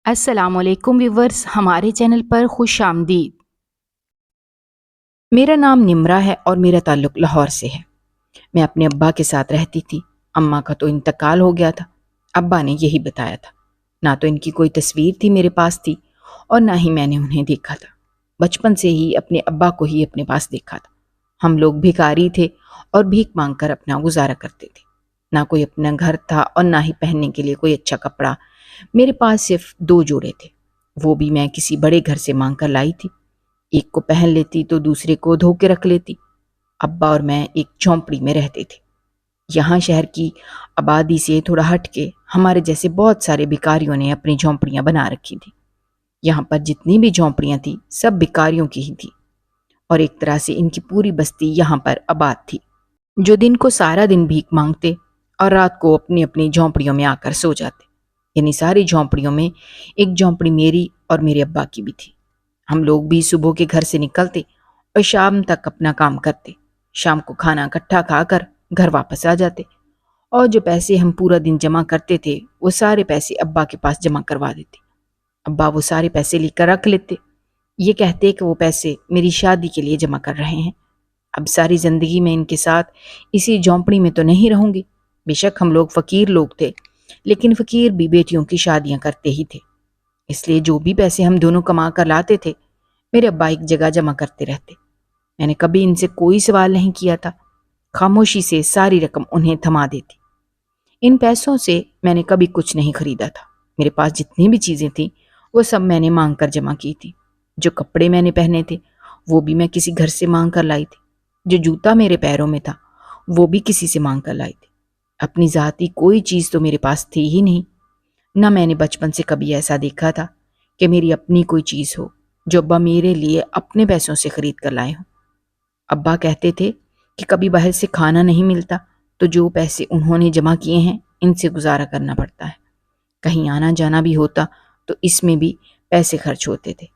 السلام علیکم ویورز، ہمارے چینل پر خوش آمدید۔ میرا نام نمرا ہے اور میرا تعلق لاہور سے ہے۔ میں اپنے ابا کے ساتھ رہتی تھی۔ اماں کا تو انتقال ہو گیا تھا، ابا نے یہی بتایا تھا۔ نہ تو ان کی کوئی تصویر تھی میرے پاس تھی اور نہ ہی میں نے انہیں دیکھا تھا۔ بچپن سے ہی اپنے ابا کو ہی اپنے پاس دیکھا تھا۔ ہم لوگ بھکاری تھے اور بھیک مانگ کر اپنا گزارا کرتے تھے۔ نہ کوئی اپنا گھر تھا اور نہ ہی پہننے کے لیے کوئی اچھا کپڑا۔ میرے پاس صرف 2 جوڑے تھے، وہ بھی میں کسی بڑے گھر سے مانگ کر لائی تھی۔ ایک کو پہن لیتی تو دوسرے کو دھو کے رکھ لیتی۔ ابا اور میں ایک جھونپڑی میں رہتے تھے۔ یہاں شہر کی آبادی سے تھوڑا ہٹ کے ہمارے جیسے بہت سارے بھکاریوں نے اپنی جھونپڑیاں بنا رکھی تھی۔ یہاں پر جتنی بھی جھونپڑیاں تھیں سب بھکاریوں کی ہی تھی، اور ایک طرح سے ان کی پوری بستی یہاں پر آباد تھی، جو دن کو سارا دن بھیک مانگتے اور رات کو اپنی اپنی جھونپڑیوں میں آ کر سو جاتے۔ یعنی ساری جھونپڑیوں میں ایک جھونپڑی میری اور میرے ابا کی بھی تھی۔ ہم لوگ بھی صبح کے گھر سے نکلتے اور شام تک اپنا کام کرتے۔ شام کو کھانا اکٹھا کھا کر گھر واپس آ جاتے، اور جو پیسے ہم پورا دن جمع کرتے تھے وہ سارے پیسے ابا کے پاس جمع کروا دیتے۔ ابا وہ سارے پیسے لے کر رکھ لیتے، یہ کہتے کہ وہ پیسے میری شادی کے لیے جمع کر رہے ہیں۔ اب ساری زندگی میں ان کے ساتھ اسی جھونپڑی میں تو نہیں رہوں گی۔ بے شک ہم لوگ فقیر لوگ تھے، لیکن فقیر بھی بیٹیوں کی شادیاں کرتے ہی تھے، اس لیے جو بھی پیسے ہم دونوں کما کر لاتے تھے میرے ابا ایک جگہ جمع کرتے رہتے۔ میں نے کبھی ان سے کوئی سوال نہیں کیا تھا، خاموشی سے ساری رقم انہیں تھما دیتی۔ ان پیسوں سے میں نے کبھی کچھ نہیں خریدا تھا۔ میرے پاس جتنی بھی چیزیں تھیں وہ سب میں نے مانگ کر جمع کی تھی۔ جو کپڑے میں نے پہنے تھے وہ بھی میں کسی گھر سے مانگ کر لائی تھی۔ جو جوتا میرے پیروں میں تھا وہ بھی کسی سے مانگ کر لائی تھی۔ اپنی ذاتی کوئی چیز تو میرے پاس تھی ہی نہیں۔ نہ میں نے بچپن سے کبھی ایسا دیکھا تھا کہ میری اپنی کوئی چیز ہو جو ابا میرے لیے اپنے پیسوں سے خرید کر لائے ہوں۔ ابا کہتے تھے کہ کبھی باہر سے کھانا نہیں ملتا تو جو پیسے انہوں نے جمع کیے ہیں ان سے گزارا کرنا پڑتا ہے۔ کہیں آنا جانا بھی ہوتا تو اس میں بھی پیسے خرچ ہوتے تھے،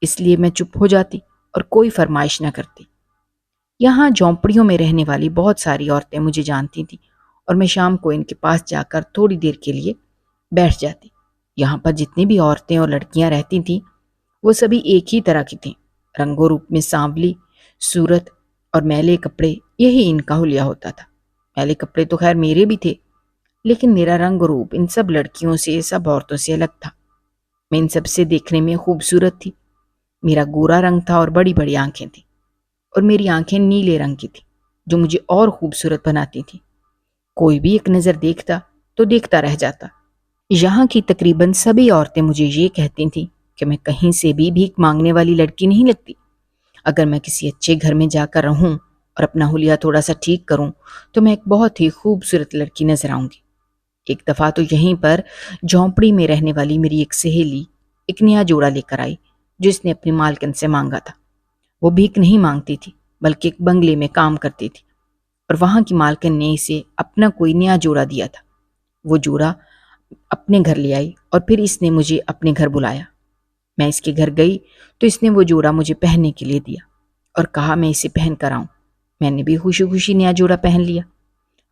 اس لیے میں چپ ہو جاتی اور کوئی فرمائش نہ کرتی۔ یہاں جھونپڑیوں میں رہنے والی بہت ساری عورتیں مجھے جانتی تھیں اور میں شام کو ان کے پاس جا کر تھوڑی دیر کے لیے بیٹھ جاتی۔ یہاں پر جتنی بھی عورتیں اور لڑکیاں رہتی تھیں وہ سبھی ایک ہی طرح کی تھیں، رنگ و روپ میں سانولی صورت اور میلے کپڑے، یہی ان کا حلیہ ہوتا تھا۔ میلے کپڑے تو خیر میرے بھی تھے، لیکن میرا رنگ و روپ ان سب لڑکیوں سے، سب عورتوں سے الگ تھا۔ میں ان سب سے دیکھنے میں خوبصورت تھی۔ میرا گورا رنگ تھا اور بڑی بڑی آنکھیں تھیں، اور میری آنکھیں نیلے رنگ کی تھیں جو مجھے اور خوبصورت بناتی تھیں۔ کوئی بھی ایک نظر دیکھتا تو دیکھتا رہ جاتا۔ یہاں کی تقریباً سبھی عورتیں مجھے یہ کہتی تھیں کہ میں کہیں سے بھی بھیک مانگنے والی لڑکی نہیں لگتی۔ اگر میں کسی اچھے گھر میں جا کر رہوں اور اپنا حلیہ تھوڑا سا ٹھیک کروں تو میں ایک بہت ہی خوبصورت لڑکی نظر آؤں گی۔ ایک دفعہ تو یہیں پر جھونپڑی میں رہنے والی میری ایک سہیلی ایک نیا جوڑا لے کر آئی جو اس نے اپنی مالکن سے مانگا تھا۔ وہ بھیک نہیں مانگتی تھی بلکہ ایک بنگلے میں کام کرتی تھی، اور وہاں کی مالکن نے اسے اپنا کوئی نیا جوڑا دیا تھا۔ وہ جوڑا اپنے گھر لے آئی اور پھر اس نے مجھے اپنے گھر بلایا۔ میں اس کے گھر گئی تو اس نے وہ جوڑا مجھے پہننے کے لیے دیا اور کہا میں اسے پہن کر آؤں۔ میں نے بھی خوشی خوشی نیا جوڑا پہن لیا،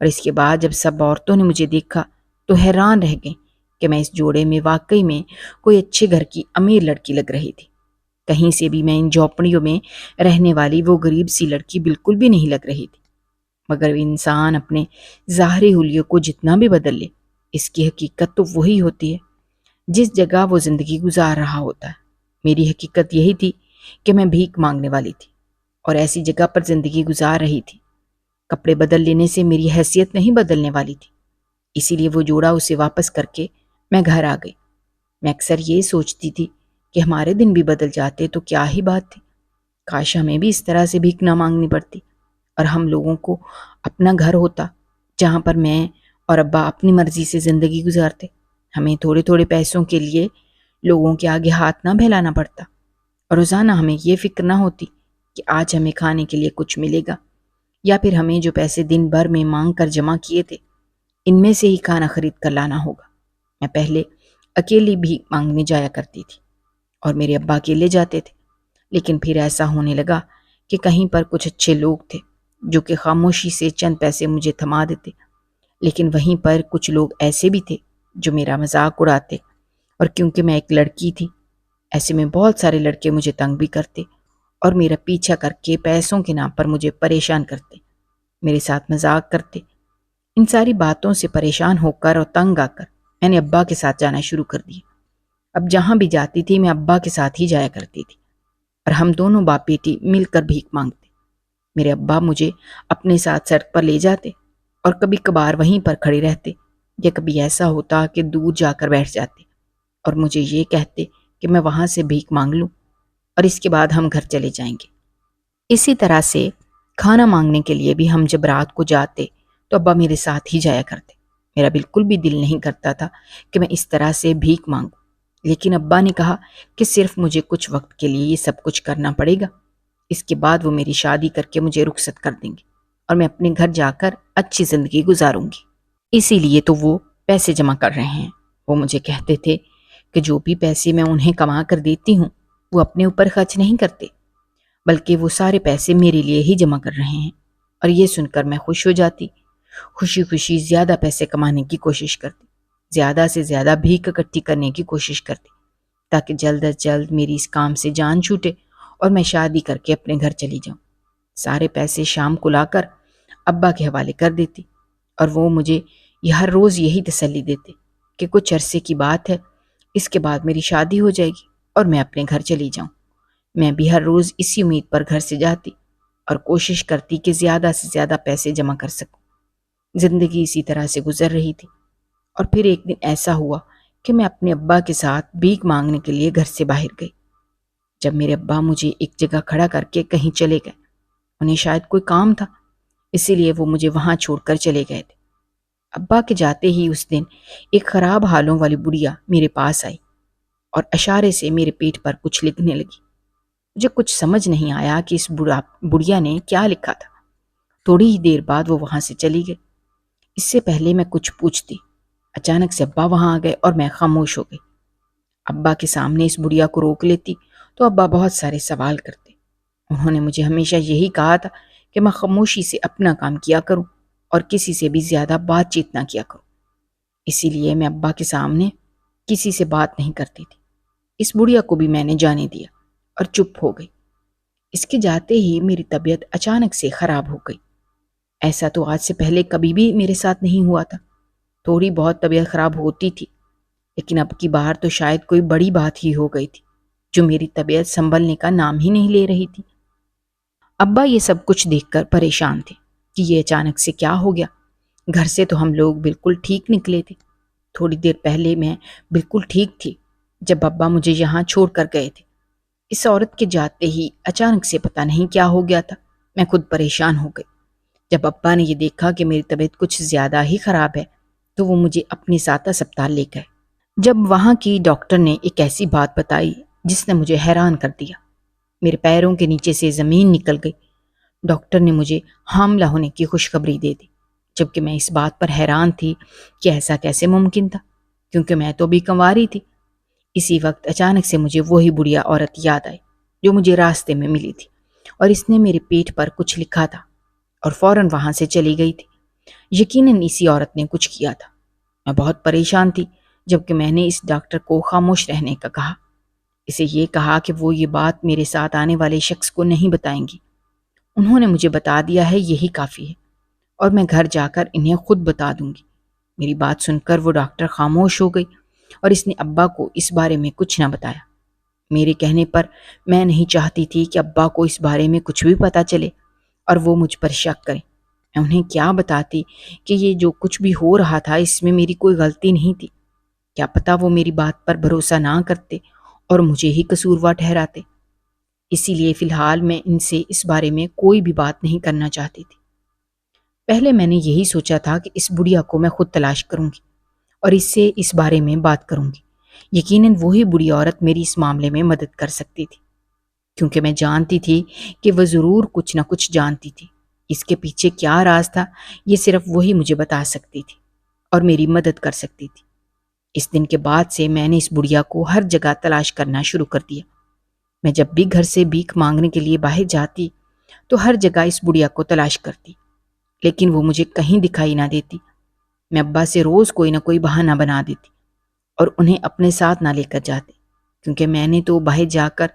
اور اس کے بعد جب سب عورتوں نے مجھے دیکھا تو حیران رہ گئیں کہ میں اس جوڑے میں واقعی میں کوئی اچھے گھر کی امیر لڑکی لگ رہی تھی۔ کہیں سے بھی میں ان جھونپڑیوں میں رہنے والی وہ غریب سی لڑکی بالکل بھی نہیں لگ رہی تھی۔ مگر انسان اپنے ظاہری حلیوں کو جتنا بھی بدل لے، اس کی حقیقت تو وہی ہوتی ہے جس جگہ وہ زندگی گزار رہا ہوتا ہے۔ میری حقیقت یہی تھی کہ میں بھیک مانگنے والی تھی اور ایسی جگہ پر زندگی گزار رہی تھی۔ کپڑے بدل لینے سے میری حیثیت نہیں بدلنے والی تھی، اسی لیے وہ جوڑا اسے واپس کر کے میں گھر آ گئی۔ میں اکثر یہ سوچتی تھی کہ ہمارے دن بھی بدل جاتے تو کیا ہی بات تھی، کاش ہمیں بھی اس طرح سے بھیک نہ مانگنی پڑتی اور ہم لوگوں کو اپنا گھر ہوتا جہاں پر میں اور ابا اپنی مرضی سے زندگی گزارتے۔ ہمیں تھوڑے تھوڑے پیسوں کے لیے لوگوں کے آگے ہاتھ نہ پھیلانا پڑتا، اور روزانہ ہمیں یہ فکر نہ ہوتی کہ آج ہمیں کھانے کے لیے کچھ ملے گا، یا پھر ہمیں جو پیسے دن بھر میں مانگ کر جمع کیے تھے ان میں سے ہی کھانا خرید کر لانا ہوگا۔ میں پہلے اکیلی بھی مانگنے جایا کرتی تھی اور میرے ابا اکیلے جاتے تھے، لیکن پھر ایسا ہونے لگا کہ کہیں پر کچھ اچھے لوگ تھے جو کہ خاموشی سے چند پیسے مجھے تھما دیتے، لیکن وہیں پر کچھ لوگ ایسے بھی تھے جو میرا مذاق اڑاتے اور کیونکہ میں ایک لڑکی تھی، ایسے میں بہت سارے لڑکے مجھے تنگ بھی کرتے اور میرا پیچھا کر کے پیسوں کے نام پر مجھے پریشان کرتے، میرے ساتھ مذاق کرتے۔ ان ساری باتوں سے پریشان ہو کر اور تنگ آ کر میں نے ابا کے ساتھ جانا شروع کر دیا۔ اب جہاں بھی جاتی تھی میں ابا کے ساتھ ہی جایا کرتی تھی، اور ہم دونوں باپ بیٹی مل کر بھیک مانگتے۔ میرے ابا مجھے اپنے ساتھ سڑک پر لے جاتے اور کبھی کبھار وہیں پر کھڑے رہتے، یا کبھی ایسا ہوتا کہ دور جا کر بیٹھ جاتے اور مجھے یہ کہتے کہ میں وہاں سے بھیک مانگ لوں اور اس کے بعد ہم گھر چلے جائیں گے۔ اسی طرح سے کھانا مانگنے کے لیے بھی ہم جب رات کو جاتے تو ابا میرے ساتھ ہی جایا کرتے۔ میرا بالکل بھی دل نہیں کرتا تھا کہ میں اس طرح سے بھیک مانگوں، لیکن ابا نے کہا کہ صرف مجھے کچھ وقت کے لیے یہ سب کچھ کرنا پڑے گا، اس کے بعد وہ میری شادی کر کے مجھے رخصت کر دیں گے اور میں اپنے گھر جا کر اچھی زندگی گزاروں گی۔ اسی لیے تو وہ پیسے جمع کر رہے ہیں۔ وہ مجھے کہتے تھے کہ جو بھی پیسے میں انہیں کما کر دیتی ہوں وہ اپنے اوپر خرچ نہیں کرتے، بلکہ وہ سارے پیسے میرے لیے ہی جمع کر رہے ہیں۔ اور یہ سن کر میں خوش ہو جاتی، خوشی خوشی زیادہ پیسے کمانے کی کوشش کرتی، زیادہ سے زیادہ بھیک اکٹھی کرنے کی کوشش کرتی، تاکہ جلد از جلد میری اس کام سے جان چھوٹے اور میں شادی کر کے اپنے گھر چلی جاؤں۔ سارے پیسے شام کو لا کر ابا کے حوالے کر دیتی، اور وہ مجھے ہر روز یہی تسلی دیتے کہ کچھ عرصے کی بات ہے، اس کے بعد میری شادی ہو جائے گی اور میں اپنے گھر چلی جاؤں۔ میں بھی ہر روز اسی امید پر گھر سے جاتی اور کوشش کرتی کہ زیادہ سے زیادہ پیسے جمع کر سکوں۔ زندگی اسی طرح سے گزر رہی تھی، اور پھر ایک دن ایسا ہوا کہ میں اپنے ابا کے ساتھ بھیک مانگنے کے لیے گھر سے باہر گئی۔ جب میرے ابا مجھے ایک جگہ کھڑا کر کے کہیں چلے گئے، انہیں شاید کوئی کام تھا، اسی لیے وہ مجھے وہاں چھوڑ کر چلے گئے تھے۔ ابا کے جاتے ہی اس دن ایک خراب حالوں والی بڑھیا میرے پاس آئی اور اشارے سے میرے پیٹ پر کچھ لکھنے لگی۔ مجھے کچھ سمجھ نہیں آیا کہ اس بڑھیا نے کیا لکھا تھا۔ تھوڑی ہی دیر بعد وہ وہاں سے چلی گئی۔ اس سے پہلے میں کچھ پوچھتی، اچانک سے ابا وہاں آ گئے اور میں خاموش ہو گئی۔ ابا کے سامنے اس بڑھیا کو روک لیتی تو ابا بہت سارے سوال کرتے۔ انہوں نے مجھے ہمیشہ یہی کہا تھا کہ میں خاموشی سے اپنا کام کیا کروں اور کسی سے بھی زیادہ بات چیت نہ کیا کروں۔ اسی لیے میں ابا کے سامنے کسی سے بات نہیں کرتی تھی۔ اس بڑھیا کو بھی میں نے جانے دیا اور چپ ہو گئی۔ اس کے جاتے ہی میری طبیعت اچانک سے خراب ہو گئی۔ ایسا تو آج سے پہلے کبھی بھی میرے ساتھ نہیں ہوا تھا۔ تھوڑی بہت طبیعت خراب ہوتی تھی، لیکن اب کی بار تو شاید کوئی بڑی بات ہی ہو گئی تھی جو میری طبیعت سنبھلنے کا نام ہی نہیں لے رہی تھی۔ ابا یہ سب کچھ دیکھ کر پریشان تھے کہ یہ اچانک سے کیا ہو گیا۔ گھر سے تو ہم لوگ بالکل ٹھیک نکلے تھے۔ تھوڑی دیر پہلے میں بالکل ٹھیک تھی جب ابا مجھے یہاں چھوڑ کر گئے تھے۔ اس عورت کے جاتے ہی اچانک سے پتہ نہیں کیا ہو گیا تھا۔ میں خود پریشان ہو گئی۔ جب ابا نے یہ دیکھا کہ میری طبیعت کچھ زیادہ ہی خراب ہے تو وہ مجھے اپنے ساتھ اسپتال لے گئے۔ جب وہاں کی ڈاکٹر نے ایک ایسی بات بتائی جس نے مجھے حیران کر دیا، میرے پیروں کے نیچے سے زمین نکل گئی۔ ڈاکٹر نے مجھے حاملہ ہونے کی خوشخبری دے دی، جبکہ میں اس بات پر حیران تھی کہ ایسا کیسے ممکن تھا، کیونکہ میں تو بھی کنواری تھی۔ اسی وقت اچانک سے مجھے وہی بڑھیا عورت یاد آئی جو مجھے راستے میں ملی تھی، اور اس نے میرے پیٹ پر کچھ لکھا تھا اور فوراً وہاں سے چلی گئی تھی۔ یقیناً اسی عورت نے کچھ کیا تھا۔ میں بہت پریشان تھی، جبکہ میں نے اس ڈاکٹر کو خاموش رہنے کا کہا۔ اسے یہ کہا کہ وہ یہ بات میرے ساتھ آنے والے شخص کو نہیں بتائیں گی۔ انہوں نے مجھے بتا دیا ہے، یہی کافی ہے، اور میں گھر جا کر انہیں خود بتا دوں گی۔ میری بات سن کر وہ ڈاکٹر خاموش ہو گئی اور اس نے ابا کو اس بارے میں کچھ نہ بتایا۔ میرے کہنے پر میں نہیں چاہتی تھی کہ ابا کو اس بارے میں کچھ بھی پتہ چلے اور وہ مجھ پر شک کریں۔ میں انہیں کیا بتاتی کہ یہ جو کچھ بھی ہو رہا تھا اس میں میری کوئی غلطی نہیں تھی؟ کیا پتہ وہ میری بات پر بھروسہ نہ کرتے اور مجھے ہی قصوروار ٹھہراتے۔ اسی لیے فی الحال میں ان سے اس بارے میں کوئی بھی بات نہیں کرنا چاہتی تھی۔ پہلے میں نے یہی سوچا تھا کہ اس بڑھیا کو میں خود تلاش کروں گی اور اس سے اس بارے میں بات کروں گی۔ یقیناً وہی بڑھی عورت میری اس معاملے میں مدد کر سکتی تھی، کیونکہ میں جانتی تھی کہ وہ ضرور کچھ نہ کچھ جانتی تھی۔ اس کے پیچھے کیا راز تھا یہ صرف وہی مجھے بتا سکتی تھی اور میری مدد کر سکتی تھی۔ اس دن کے بعد سے میں نے اس بڑھیا کو ہر جگہ تلاش کرنا شروع کر دیا۔ میں جب بھی گھر سے بھیک مانگنے کے لیے باہر جاتی تو ہر جگہ اس بڑھیا کو تلاش کرتی، لیکن وہ مجھے کہیں دکھائی نہ دیتی۔ میں ابا سے روز کوئی نہ کوئی بہانہ بنا دیتی اور انہیں اپنے ساتھ نہ لے کر جاتے، کیونکہ میں نے تو باہر جا کر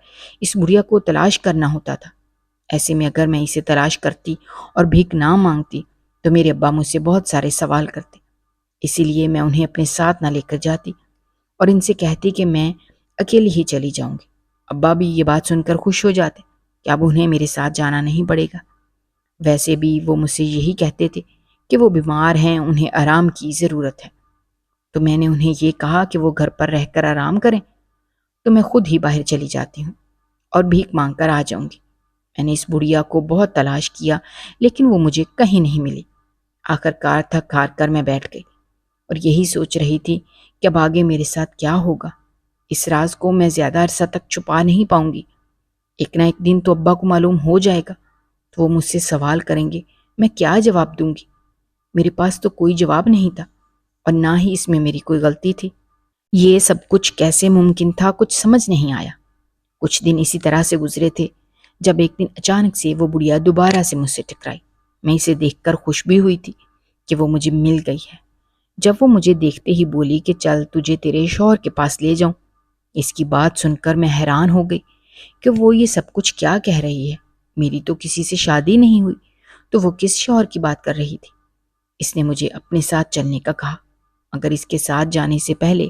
اس بڑھیا کو تلاش کرنا ہوتا تھا۔ ایسے میں اگر میں اسے تلاش کرتی اور بھیک نہ مانگتی تو میرے ابا مجھ سے بہت سارے سوال کرتے، اسی لیے میں انہیں اپنے ساتھ نہ لے کر جاتی اور ان سے کہتی کہ میں اکیلی ہی چلی جاؤں گی۔ ابا بھی یہ بات سن کر خوش ہو جاتے کہ اب انہیں میرے ساتھ جانا نہیں پڑے گا۔ ویسے بھی وہ مجھ سے یہی کہتے تھے کہ وہ بیمار ہیں، انہیں آرام کی ضرورت ہے، تو میں نے انہیں یہ کہا کہ وہ گھر پر رہ کر آرام کریں، تو میں خود ہی باہر چلی جاتی ہوں اور بھیک مانگ کر آ جاؤں گی۔ میں نے اس بڑھیا کو بہت تلاش کیا لیکن وہ مجھے کہیں نہیں ملی۔ آخر کار تھک ہار کر میں بیٹھ گئی اور یہی سوچ رہی تھی کہ اب آگے میرے ساتھ کیا ہوگا۔ اس راز کو میں زیادہ عرصہ تک چھپا نہیں پاؤں گی، ایک نہ ایک دن تو ابا کو معلوم ہو جائے گا، تو وہ مجھ سے سوال کریں گے، میں کیا جواب دوں گی؟ میرے پاس تو کوئی جواب نہیں تھا اور نہ ہی اس میں میری کوئی غلطی تھی۔ یہ سب کچھ کیسے ممکن تھا کچھ سمجھ نہیں آیا۔ کچھ دن اسی طرح سے گزرے تھے جب ایک دن اچانک سے وہ بڑھیا دوبارہ سے مجھ سے ٹکرائی۔ میں اسے دیکھ کر خوش بھی ہوئی تھی کہ وہ مجھے مل گئی ہے۔ جب وہ مجھے دیکھتے ہی بولی کہ چل تجھے تیرے شوہر کے پاس لے جاؤں، اس کی بات سن کر میں حیران ہو گئی کہ وہ یہ سب کچھ کیا کہہ رہی ہے۔ میری تو کسی سے شادی نہیں ہوئی، تو وہ کس شوہر کی بات کر رہی تھی؟ اس نے مجھے اپنے ساتھ چلنے کا کہا، مگر اس کے ساتھ جانے سے پہلے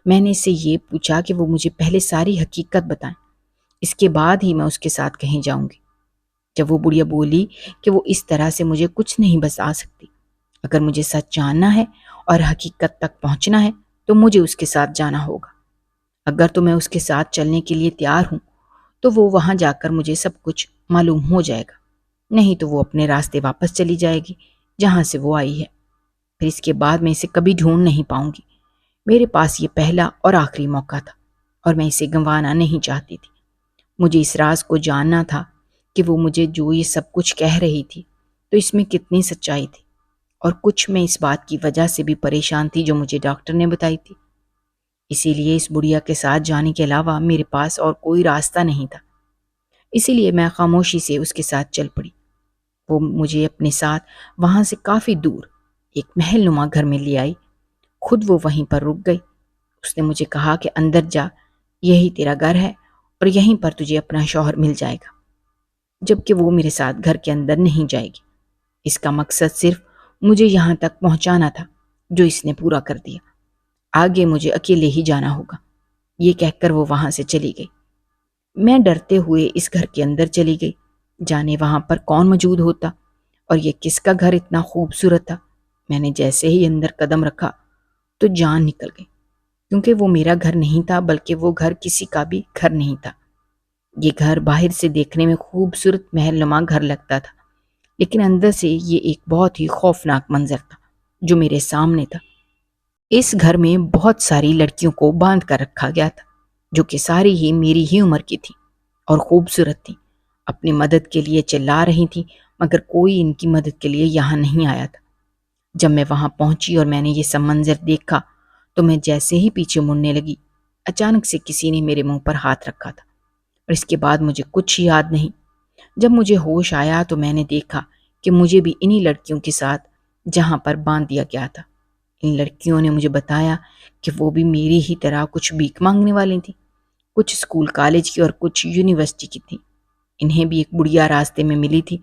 میں نے اس سے یہ پوچھا کہ وہ مجھے پہلے ساری حقیقت بتائیں، اس کے بعد ہی میں اس کے ساتھ کہیں جاؤں گی۔ جب وہ بڑھیا بولی کہ وہ اس طرح سے مجھے کچھ نہیں بتا سکتی، اگر مجھے سچ جاننا ہے اور حقیقت تک پہنچنا ہے تو مجھے اس کے ساتھ جانا ہوگا۔ اگر تو میں اس کے ساتھ چلنے کے لیے تیار ہوں تو وہ وہاں جا کر مجھے سب کچھ معلوم ہو جائے گا، نہیں تو وہ اپنے راستے واپس چلی جائے گی جہاں سے وہ آئی ہے، پھر اس کے بعد میں اسے کبھی ڈھونڈ نہیں پاؤں گی۔ میرے پاس یہ پہلا اور آخری موقع تھا اور میں اسے گنوانا نہیں چاہتی تھی۔ مجھے اس راز کو جاننا تھا کہ وہ مجھے جو یہ سب کچھ کہہ رہی تھی تو اس میں کتنی سچائی تھی، اور کچھ میں اس بات کی وجہ سے بھی پریشان تھی جو مجھے ڈاکٹر نے بتائی تھی۔ اسی لیے اس بڑھیا کے ساتھ جانے کے علاوہ میرے پاس اور کوئی راستہ نہیں تھا، اسی لیے میں خاموشی سے اس کے ساتھ چل پڑی۔ وہ مجھے اپنے ساتھ وہاں سے کافی دور ایک محل نما گھر میں لے آئی، خود وہ وہیں پر رک گئی۔ اس نے مجھے کہا کہ اندر جا، یہی تیرا گھر ہے اور یہیں پر تجھے اپنا شوہر مل جائے گا، جبکہ وہ میرے ساتھ گھر کے اندر نہیں جائے گی۔ اس کا مقصد صرف مجھے یہاں تک پہنچانا تھا، جو اس نے پورا کر دیا۔ آگے مجھے اکیلے ہی جانا ہوگا۔ یہ کہہ کر وہ وہاں سے چلی گئی۔ میں ڈرتے ہوئے اس گھر کے اندر چلی گئی، جانے وہاں پر کون موجود ہوتا اور یہ کس کا گھر اتنا خوبصورت تھا۔ میں نے جیسے ہی اندر قدم رکھا تو جان نکل گئی، کیونکہ وہ میرا گھر نہیں تھا، بلکہ وہ گھر کسی کا بھی گھر نہیں تھا۔ یہ گھر باہر سے دیکھنے میں خوبصورت محل نما گھر لگتا تھا، لیکن اندر سے یہ ایک بہت ہی خوفناک منظر تھا جو میرے سامنے تھا۔ اس گھر میں بہت ساری لڑکیوں کو باندھ کر رکھا گیا تھا، جو کہ ساری ہی میری ہی عمر کی تھیں اور خوبصورت تھیں، اپنی مدد کے لیے چلا رہی تھیں، مگر کوئی ان کی مدد کے لیے یہاں نہیں آیا تھا۔ جب میں وہاں پہنچی اور میں نے یہ سب منظر دیکھا تو میں جیسے ہی پیچھے مڑنے لگی، اچانک سے کسی نے میرے منہ پر ہاتھ رکھا تھا، اور اس کے بعد مجھے کچھ یاد نہیں۔ جب مجھے ہوش آیا تو میں نے دیکھا کہ مجھے بھی انہی لڑکیوں کے ساتھ جہاں پر باندھ دیا گیا تھا۔ ان لڑکیوں نے مجھے بتایا کہ وہ بھی میری ہی طرح کچھ بھیک مانگنے والی تھیں، کچھ اسکول کالج کی اور کچھ یونیورسٹی کی تھیں۔ انہیں بھی ایک بڑھیا راستے میں ملی تھی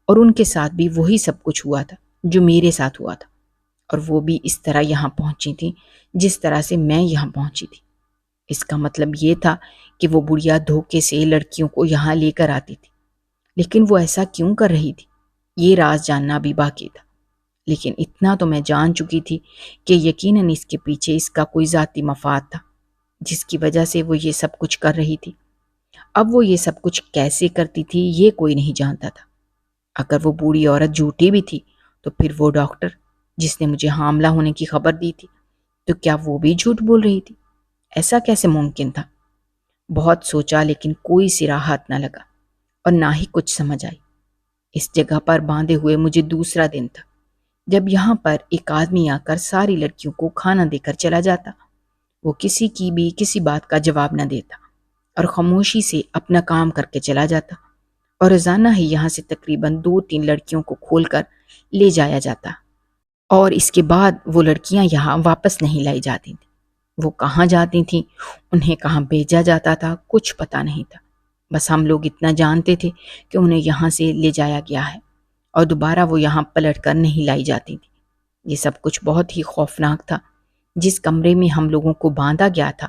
اور ان کے ساتھ بھی وہی سب کچھ ہوا تھا جو میرے ساتھ ہوا تھا، اور وہ بھی اس طرح یہاں پہنچی تھیں جس طرح سے میں یہاں پہنچی تھی۔ اس کا مطلب یہ تھا کہ وہ بڑھیا دھوکے سے لڑکیوں کو یہاں لے کر آتی تھی، لیکن وہ ایسا کیوں کر رہی تھی یہ راز جاننا بھی باقی تھا۔ لیکن اتنا تو میں جان چکی تھی کہ یقیناً اس کے پیچھے اس کا کوئی ذاتی مفاد تھا جس کی وجہ سے وہ یہ سب کچھ کر رہی تھی۔ اب وہ یہ سب کچھ کیسے کرتی تھی یہ کوئی نہیں جانتا تھا۔ اگر وہ بوڑھی عورت جھوٹی بھی تھی تو پھر وہ ڈاکٹر جس نے مجھے حاملہ ہونے کی خبر دی تھی، تو کیا وہ بھی جھوٹ بول رہی تھی؟ ایسا کیسے ممکن تھا؟ بہت سوچا لیکن کوئی سرا ہاتھ نہ لگا اور نہ ہی کچھ سمجھ آئی۔ اس جگہ پر باندھے ہوئے مجھے دوسرا دن تھا جب یہاں پر ایک آدمی آ کر ساری لڑکیوں کو کھانا دے کر چلا جاتا۔ وہ کسی کی بھی کسی بات کا جواب نہ دیتا اور خاموشی سے اپنا کام کر کے چلا جاتا، اور روزانہ ہی یہاں سے تقریباً 2-3 لڑکیوں کو کھول کر لے جایا جاتا، اور اس کے بعد وہ لڑکیاں یہاں واپس نہیں لائی جاتی تھیں۔ وہ کہاں جاتی تھیں، انہیں کہاں بھیجا جاتا تھا، کچھ پتہ نہیں تھا۔ بس ہم لوگ اتنا جانتے تھے کہ انہیں یہاں سے لے جایا گیا ہے اور دوبارہ وہ یہاں پلٹ کر نہیں لائی جاتی تھی۔ یہ سب کچھ بہت ہی خوفناک تھا۔ جس کمرے میں ہم لوگوں کو باندھا گیا تھا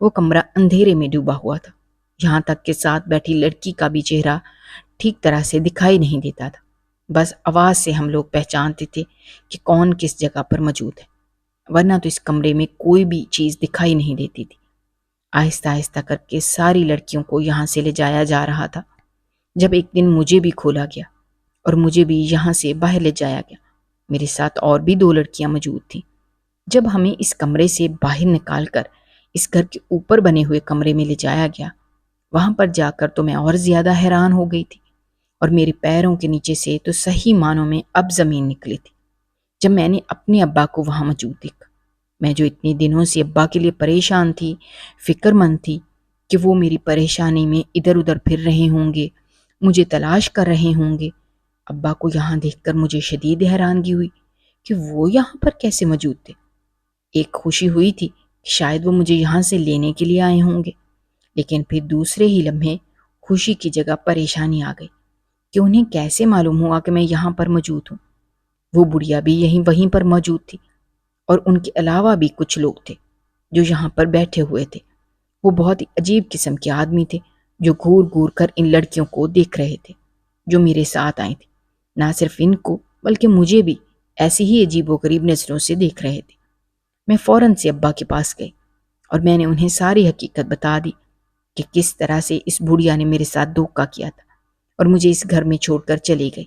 وہ کمرہ اندھیرے میں ڈوبا ہوا تھا، یہاں تک کہ ساتھ بیٹھی لڑکی کا بھی چہرہ ٹھیک طرح سے دکھائی نہیں دیتا تھا۔ بس آواز سے ہم لوگ پہچانتے تھے کہ کون کس جگہ پر موجود ہے، ورنہ تو اس کمرے میں کوئی بھی چیز دکھائی نہیں دیتی تھی۔ آہستہ آہستہ کر کے ساری لڑکیوں کو یہاں سے لے جایا جا رہا تھا، جب ایک دن مجھے بھی کھولا گیا اور مجھے بھی یہاں سے باہر لے جایا گیا۔ میرے ساتھ اور بھی 2 لڑکیاں موجود تھیں۔ جب ہمیں اس کمرے سے باہر نکال کر اس گھر کے اوپر بنے ہوئے کمرے میں لے جایا گیا، وہاں پر جا کر تو میں اور زیادہ حیران ہو گئی تھی، اور میرے پیروں کے نیچے سے تو صحیح معنوں میں اب زمین نکلی تھی جب میں نے اپنے ابا کو وہاں موجود دیکھا۔ میں جو اتنے دنوں سے ابا کے لیے پریشان تھی، فکر مند تھی کہ وہ میری پریشانی میں ادھر ادھر پھر رہے ہوں گے، مجھے تلاش کر رہے ہوں گے، ابا کو یہاں دیکھ کر مجھے شدید حیرانگی ہوئی کہ وہ یہاں پر کیسے موجود تھے۔ ایک خوشی ہوئی تھی کہ شاید وہ مجھے یہاں سے لینے کے لیے آئے ہوں گے، لیکن پھر دوسرے ہی لمحے خوشی کی جگہ پریشانی آ گئی کہ انہیں کیسے معلوم ہوا کہ میں یہاں پر موجود ہوں۔ وہ بڑھیا بھی وہیں پر موجود تھی، اور ان کے علاوہ بھی کچھ لوگ تھے جو یہاں پر بیٹھے ہوئے تھے۔ وہ بہت ہی عجیب قسم کے آدمی تھے جو گھور گھور کر ان لڑکیوں کو دیکھ رہے تھے جو میرے ساتھ آئی تھی۔ نہ صرف ان کو بلکہ مجھے بھی ایسی ہی عجیب و غریب نظروں سے دیکھ رہے تھے۔ میں فوراً سے ابا کے پاس گئی اور میں نے انہیں ساری حقیقت بتا دی کہ کس طرح سے اس بڑھیا نے میرے ساتھ دھوکہ کیا تھا اور مجھے اس گھر میں چھوڑ کر چلی گئی۔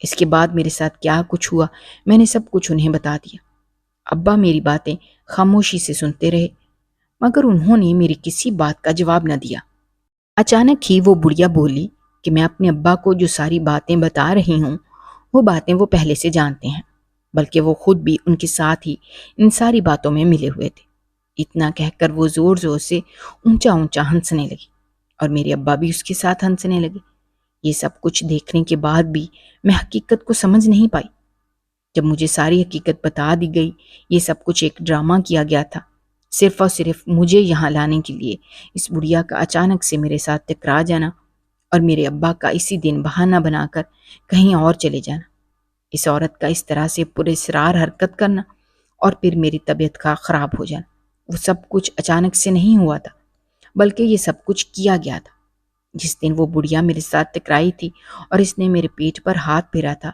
اس کے بعد میرے ساتھ کیا کچھ ہوا میں نے سب کچھ انہیں بتا دیا۔ ابا میری باتیں خاموشی سے سنتے رہے، مگر انہوں نے میری کسی بات کا جواب نہ دیا۔ اچانک ہی وہ بڑھیا بولی کہ میں اپنے ابا کو جو ساری باتیں بتا رہی ہوں وہ باتیں وہ پہلے سے جانتے ہیں، بلکہ وہ خود بھی ان کے ساتھ ہی ان ساری باتوں میں ملے ہوئے تھے۔ اتنا کہہ کر وہ زور زور سے اونچا اونچا ہنسنے لگی اور میرے ابا بھی اس کے ساتھ ہنسنے لگے۔ یہ سب کچھ دیکھنے کے بعد بھی میں حقیقت کو سمجھ نہیں پائی۔ جب مجھے ساری حقیقت بتا دی گئی، یہ سب کچھ ایک ڈرامہ کیا گیا تھا، صرف اور صرف مجھے یہاں لانے کے لیے۔ اس بڑھیا کا اچانک سے میرے ساتھ ٹکرا جانا اور میرے ابا کا اسی دن بہانہ بنا کر کہیں اور چلے جانا، اس عورت کا اس طرح سے پراسرار حرکت کرنا اور پھر میری طبیعت کا خراب ہو جانا، وہ سب کچھ اچانک سے نہیں ہوا تھا، بلکہ یہ سب کچھ کیا گیا تھا۔ جس دن وہ بڑھیا میرے ساتھ ٹکرائی تھی اور اس نے میرے پیٹ پر ہاتھ پھیرا تھا،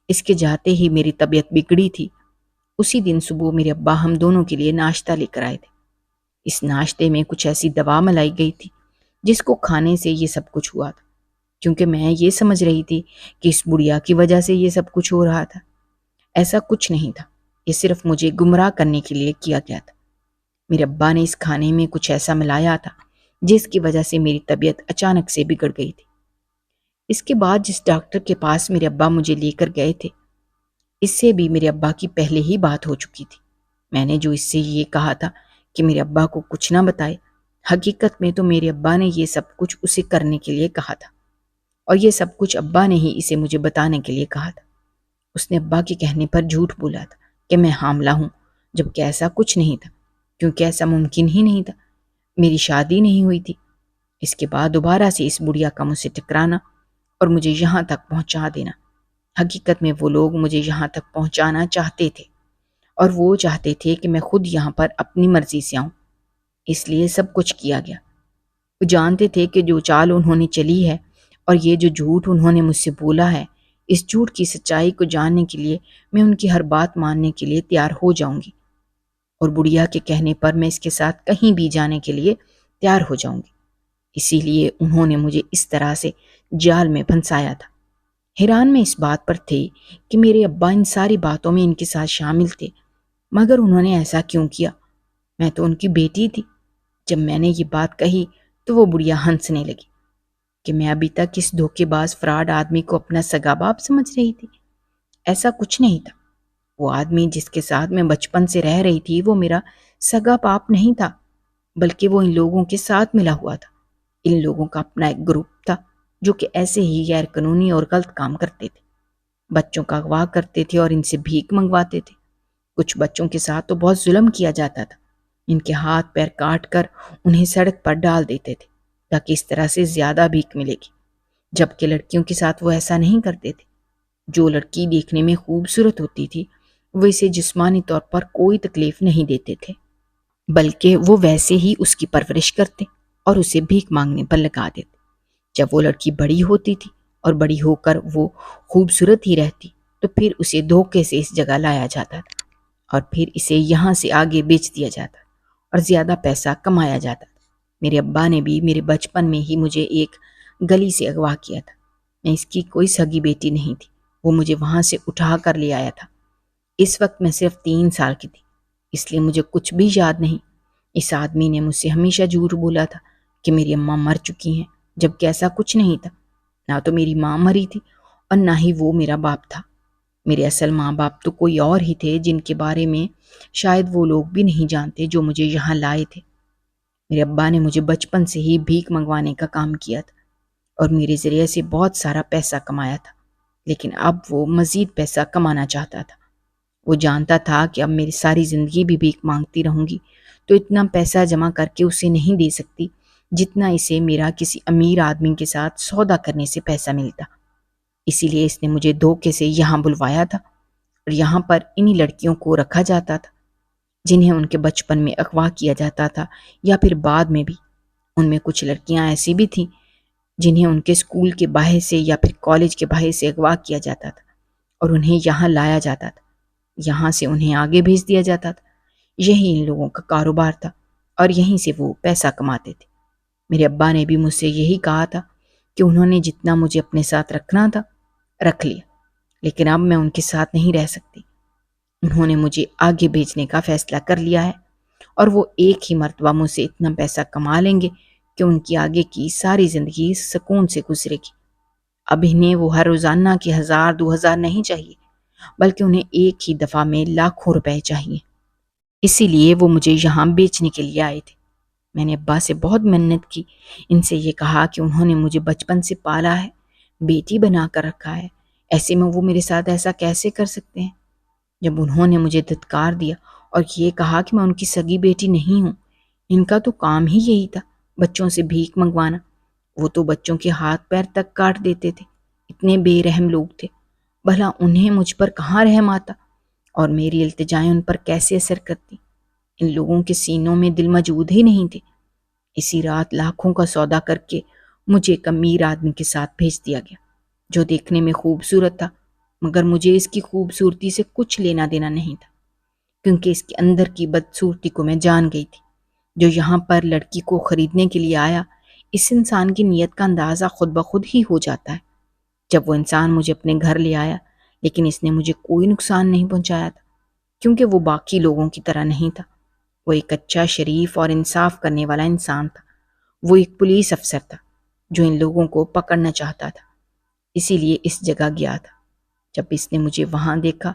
اس کے جاتے ہی میری طبیعت بگڑی تھی۔ اسی دن صبح میرے ابا ہم دونوں کے لیے ناشتہ لے کر آئے تھے۔ اس ناشتے میں کچھ ایسی دوا ملائی گئی تھی جس کو کھانے سے یہ سب کچھ ہوا تھا، کیونکہ میں یہ سمجھ رہی تھی کہ اس بڑھیا کی وجہ سے یہ سب کچھ ہو رہا تھا۔ ایسا کچھ نہیں تھا، یہ صرف مجھے گمراہ کرنے کے لیے کیا گیا تھا۔ میرے ابا نے اس کھانے میں کچھ ایسا ملایا تھا جس کی وجہ سے میری طبیعت اچانک سے بگڑ گئی تھی۔ اس کے بعد جس ڈاکٹر کے پاس میرے ابا مجھے لے کر گئے تھے، اس سے بھی میرے ابا کی پہلے ہی بات ہو چکی تھی۔ میں نے جو اس سے یہ کہا تھا کہ میرے ابا کو کچھ نہ بتائے، حقیقت میں تو میرے ابا نے یہ سب کچھ اسے کرنے کے لیے کہا تھا، اور یہ سب کچھ ابا نے ہی اسے مجھے بتانے کے لیے کہا تھا۔ اس نے ابا کے کہنے پر جھوٹ بولا تھا کہ میں حاملہ ہوں، جبکہ ایسا کچھ نہیں تھا، کیونکہ ایسا ممکن ہی نہیں تھا، میری شادی نہیں ہوئی تھی۔ اس کے بعد دوبارہ سے اس بڑھیا کا مجھ سے ٹکرانا اور مجھے یہاں تک پہنچا دینا۔ حقیقت میں وہ لوگ مجھے یہاں تک پہنچانا چاہتے تھے، اور وہ چاہتے تھے کہ میں خود یہاں پر اپنی مرضی سے آؤں، اس لیے سب کچھ کیا گیا۔ وہ جانتے تھے کہ جو چال انہوں نے چلی ہے اور یہ جو جھوٹ انہوں نے مجھ سے بولا ہے، اس جھوٹ کی سچائی کو جاننے کے لیے میں ان کی ہر بات ماننے کے لیے تیار ہو جاؤں گی، اور بڑھیا کے کہنے پر میں اس کے ساتھ کہیں بھی جانے کے لیے تیار ہو جاؤں گی۔ اسی لیے انہوں نے مجھے اس طرح سے جال میں پھنسایا تھا۔ حیران میں اس بات پر تھے کہ میرے ابا ان ساری باتوں میں ان کے ساتھ شامل تھے، مگر انہوں نے ایسا کیوں کیا؟ میں تو ان کی بیٹی تھی۔ جب میں نے یہ بات کہی تو وہ بڑھیا ہنسنے لگی کہ میں ابھی تک اس دھوکے باز فراڈ آدمی کو اپنا سگا باپ سمجھ رہی تھی۔ ایسا کچھ نہیں تھا۔ وہ آدمی جس کے ساتھ میں بچپن سے رہ رہی تھی وہ میرا سگا باپ نہیں تھا، بلکہ وہ ان لوگوں کے ساتھ ملا ہوا تھا۔ ان لوگوں کا اپنا ایک گروپ تھا جو کہ ایسے ہی غیر قانونی اور غلط کام کرتے تھے، بچوں کا اغوا کرتے تھے اور ان سے بھیک منگواتے تھے۔ کچھ بچوں کے ساتھ تو بہت ظلم کیا جاتا تھا، ان کے ہاتھ پیر کاٹ کر انہیں سڑک پر ڈال دیتے تھے تاکہ اس طرح سے زیادہ بھیک ملے گی، جبکہ لڑکیوں کے ساتھ وہ ایسا نہیں کرتے تھے۔ جو لڑکی دیکھنے میں خوبصورت ہوتی تھی وہ اسے جسمانی طور پر کوئی تکلیف نہیں دیتے تھے، بلکہ وہ ویسے ہی اس کی پرورش کرتے اور اسے بھیک مانگنے پر لگا دیتے۔ جب وہ لڑکی بڑی ہوتی تھی اور بڑی ہو کر وہ خوبصورت ہی رہتی تو پھر اسے دھوکے سے اس جگہ لایا جاتا تھا اور پھر اسے یہاں سے آگے بیچ دیا جاتا اور زیادہ پیسہ کمایا جاتا تھا۔ میرے ابا نے بھی میرے بچپن میں ہی مجھے ایک گلی سے اغوا کیا تھا۔ میں اس کی کوئی سگی بیٹی نہیں تھی، وہ مجھے وہاں سے اٹھا کر لے آیا تھا۔ اس وقت میں صرف 3 سال کی تھی، اس لیے مجھے کچھ بھی یاد نہیں۔ اس آدمی نے مجھ سے ہمیشہ جھوٹ بولا تھا کہ میری اماں مر چکی ہیں، جبکہ ایسا کچھ نہیں تھا۔ نہ تو میری ماں مری تھی اور نہ ہی وہ میرا باپ تھا۔ میرے اصل ماں باپ تو کوئی اور ہی تھے جن کے بارے میں شاید وہ لوگ بھی نہیں جانتے جو مجھے یہاں لائے تھے۔ میرے ابا نے مجھے بچپن سے ہی بھیک منگوانے کا کام کیا تھا اور میرے ذریعے سے بہت سارا پیسہ کمایا تھا، لیکن اب وہ مزید پیسہ کمانا چاہتا تھا۔ وہ جانتا تھا کہ اب میری ساری زندگی بھی بھیک مانگتی رہوں گی تو اتنا پیسہ جمع کر کے اسے نہیں دے سکتی جتنا اسے میرا کسی امیر آدمی کے ساتھ سودا کرنے سے پیسہ ملتا۔ اسی لیے اس نے مجھے دھوکے سے یہاں بلوایا تھا اور یہاں پر انہی لڑکیوں کو رکھا جاتا تھا جنہیں ان کے بچپن میں اغوا کیا جاتا تھا یا پھر بعد میں بھی۔ ان میں کچھ لڑکیاں ایسی بھی تھیں جنہیں ان کے اسکول کے باہر سے یا پھر کالج کے باہر سے اغوا کیا جاتا تھا اور انہیں یہاں لایا جاتا تھا، یہاں سے انہیں آگے بھیج دیا جاتا تھا۔ یہی ان لوگوں کا کاروبار تھا اور یہیں سے وہ پیسہ کماتے تھے۔ میرے ابا نے بھی مجھ سے یہی کہا تھا کہ انہوں نے جتنا مجھے اپنے ساتھ رکھنا تھا رکھ لیا، لیکن اب میں ان کے ساتھ نہیں رہ سکتی۔ انہوں نے مجھے آگے بھیجنے کا فیصلہ کر لیا ہے اور وہ ایک ہی مرتبہ مجھ سے اتنا پیسہ کما لیں گے کہ ان کی آگے کی ساری زندگی سکون سے گزرے گی۔ اب انہیں وہ ہر روزانہ کی 1000-2000 نہیں چاہیے، بلکہ انہیں ایک ہی دفعہ میں لاکھوں روپے چاہیے۔ اسی لیے وہ مجھے یہاں بیچنے کے لیے آئے تھے۔ میں نے ابا سے بہت منت کی، ان سے یہ کہا کہ انہوں نے مجھے بچپن سے پالا ہے، بیٹی بنا کر رکھا ہے، ایسے میں وہ میرے ساتھ ایسا کیسے کر سکتے ہیں؟ جب انہوں نے مجھے دھتکار دیا اور یہ کہا کہ میں ان کی سگی بیٹی نہیں ہوں، ان کا تو کام ہی یہی تھا بچوں سے بھیک منگوانا، وہ تو بچوں کے ہاتھ پیر تک کاٹ دیتے تھے، اتنے بے رحم لوگ تھے۔ بھلا انہیں مجھ پر کہاں رحم آتا اور میری التجائیں ان پر کیسے اثر کرتی؟ ان لوگوں کے سینوں میں دل موجود ہی نہیں تھے۔ اسی رات لاکھوں کا سودا کر کے مجھے ایک امیر آدمی کے ساتھ بھیج دیا گیا جو دیکھنے میں خوبصورت تھا، مگر مجھے اس کی خوبصورتی سے کچھ لینا دینا نہیں تھا، کیونکہ اس کے اندر کی بدصورتی کو میں جان گئی تھی۔ جو یہاں پر لڑکی کو خریدنے کے لیے آیا، اس انسان کی نیت کا اندازہ خود بخود ہی ہو جاتا ہے۔ جب وہ انسان مجھے اپنے گھر لے آیا، لیکن اس نے مجھے کوئی نقصان نہیں پہنچایا تھا، کیونکہ وہ باقی لوگوں کی طرح نہیں تھا۔ وہ ایک اچھا، شریف اور انصاف کرنے والا انسان تھا۔ وہ ایک پولیس افسر تھا جو ان لوگوں کو پکڑنا چاہتا تھا، اسی لیے اس جگہ گیا تھا۔ جب اس نے مجھے وہاں دیکھا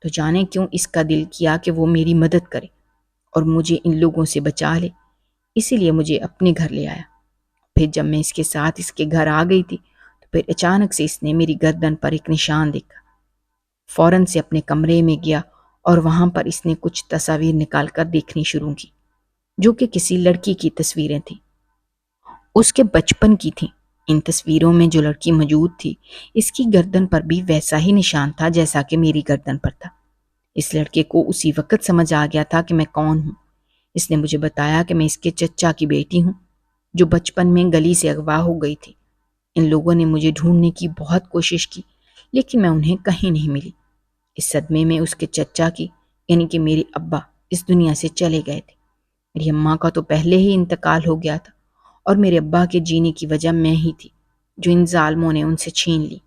تو جانے کیوں اس کا دل کیا کہ وہ میری مدد کرے اور مجھے ان لوگوں سے بچا لے، اسی لیے مجھے اپنے گھر لے آیا۔ پھر جب میں اس کے ساتھ اس کے گھر آ گئی تھی تو پھر اچانک سے اس نے میری گردن پر ایک نشان دیکھا۔ فوراً سے اپنے کمرے میں گیا اور وہاں پر اس نے کچھ تصاویر نکال کر دیکھنی شروع کی جو کہ کسی لڑکی کی تصویریں تھیں، اس کے بچپن کی تھیں۔ ان تصویروں میں جو لڑکی موجود تھی اس کی گردن پر بھی ویسا ہی نشان تھا جیسا کہ میری گردن پر تھا۔ اس لڑکے کو اسی وقت سمجھ آ گیا تھا کہ میں کون ہوں۔ اس نے مجھے بتایا کہ میں اس کے چچا کی بیٹی ہوں جو بچپن میں گلی سے اغوا ہو گئی تھی۔ ان لوگوں نے مجھے ڈھونڈنے کی بہت کوشش کی لیکن میں انہیں کہیں نہیں ملی۔ اس صدمے میں اس کے چچا کی یعنی کہ میرے ابا اس دنیا سے چلے گئے تھے۔ میری اماں کا تو پہلے ہی انتقال ہو گیا تھا اور میرے ابا کے جینے کی وجہ میں ہی تھی جو ان ظالموں نے ان سے چھین لی۔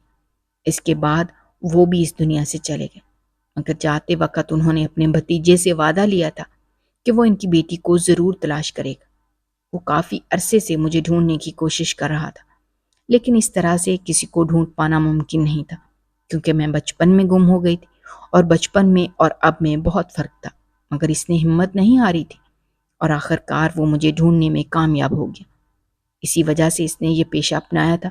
اس کے بعد وہ بھی اس دنیا سے چلے گئے، مگر جاتے وقت انہوں نے اپنے بھتیجے سے وعدہ لیا تھا کہ وہ ان کی بیٹی کو ضرور تلاش کرے گا۔ وہ کافی عرصے سے مجھے ڈھونڈنے کی کوشش کر رہا تھا، لیکن اس طرح سے کسی کو ڈھونڈ پانا ممکن نہیں تھا کیونکہ میں بچپن میں گم ہو گئی تھی اور بچپن میں اور اب میں بہت فرق تھا، مگر اس نے ہمت نہیں ہاری تھی اور آخر کار وہ مجھے ڈھونڈنے میں کامیاب ہو گیا۔ اسی وجہ سے اس نے یہ پیشہ اپنایا تھا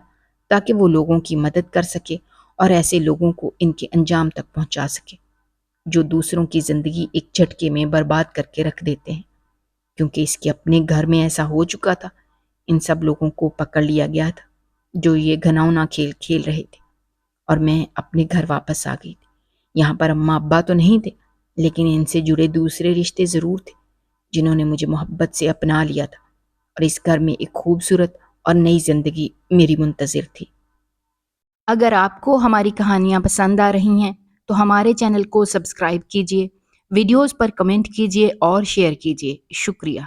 تاکہ وہ لوگوں کی مدد کر سکے اور ایسے لوگوں کو ان کے انجام تک پہنچا سکے جو دوسروں کی زندگی ایک جھٹکے میں برباد کر کے رکھ دیتے ہیں۔ کیونکہ اس کے اپنے گھر میں ایسا ہو چکا تھا۔ ان سب لوگوں کو پکڑ لیا گیا تھا جو یہ گھناؤنا کھیل کھیل رہے تھے، اور میں اپنے گھر واپس آ گئی تھی۔ یہاں پر اماں ابا تو نہیں تھے، لیکن ان سے جڑے دوسرے رشتے ضرور تھے جنہوں نے مجھے محبت سے اپنا لیا تھا، اور اس گھر میں ایک خوبصورت اور نئی زندگی میری منتظر تھی۔ اگر آپ کو ہماری کہانیاں پسند آ رہی ہیں تو ہمارے چینل کو سبسکرائب کیجیے، ویڈیوز پر کمنٹ کیجیے اور شیئر کیجیے۔ شکریہ۔